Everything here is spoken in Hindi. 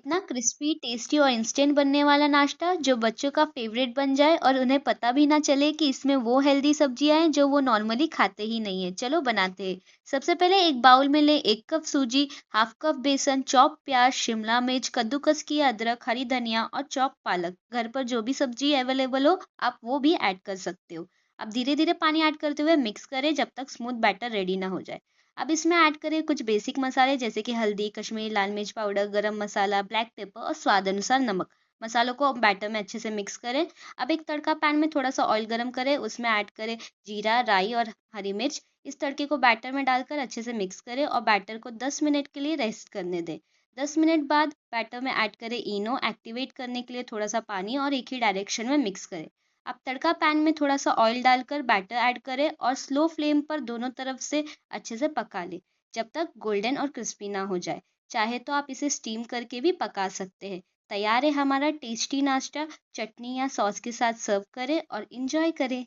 इतना क्रिस्पी, टेस्टी और इंस्टेंट बनने वाला नाश्ता जो बच्चों का फेवरेट बन जाए और उन्हें पता भी ना चले कि इसमें वो हेल्दी सब्जियां हैं जो वो नॉर्मली खाते ही नहीं है। चलो बनाते हैं। सबसे पहले एक बाउल में ले 1 कप सूजी, हाफ कप बेसन, चॉप प्याज, शिमला मिर्च, कद्दूकस किया अदरक, हरी धनिया और चॉप पालक। घर पर जो भी सब्जी अवेलेबल हो आप वो भी ऐड कर सकते हो। अब धीरे धीरे पानी ऐड करते हुए मिक्स करें जब तक स्मूथ बैटर रेडी ना हो जाए। अब इसमें ऐड करें कुछ बेसिक मसाले जैसे कि हल्दी, कश्मीरी लाल मिर्च पाउडर, गरम मसाला, ब्लैक पेपर और स्वाद अनुसार नमक। मसालों को बैटर में अच्छे से मिक्स करें। अब एक तड़का पैन में थोड़ा सा ऑयल गरम करें, उसमें ऐड करें जीरा, राई और हरी मिर्च। इस तड़के को बैटर में डालकर अच्छे से मिक्स करें और बैटर को 10 मिनट के लिए रेस्ट करने दें। 10 मिनट बाद बैटर में ऐड करें इनो। एक्टिवेट करने के लिए थोड़ा सा पानी और एक ही डायरेक्शन में मिक्स करें। अब तड़का पैन में थोड़ा सा ऑयल डालकर बैटर ऐड करें और स्लो फ्लेम पर दोनों तरफ से अच्छे से पका लें जब तक गोल्डन और क्रिस्पी ना हो जाए। चाहे तो आप इसे स्टीम करके भी पका सकते हैं। तैयार है हमारा टेस्टी नाश्ता। चटनी या सॉस के साथ सर्व करें और इंजॉय करें।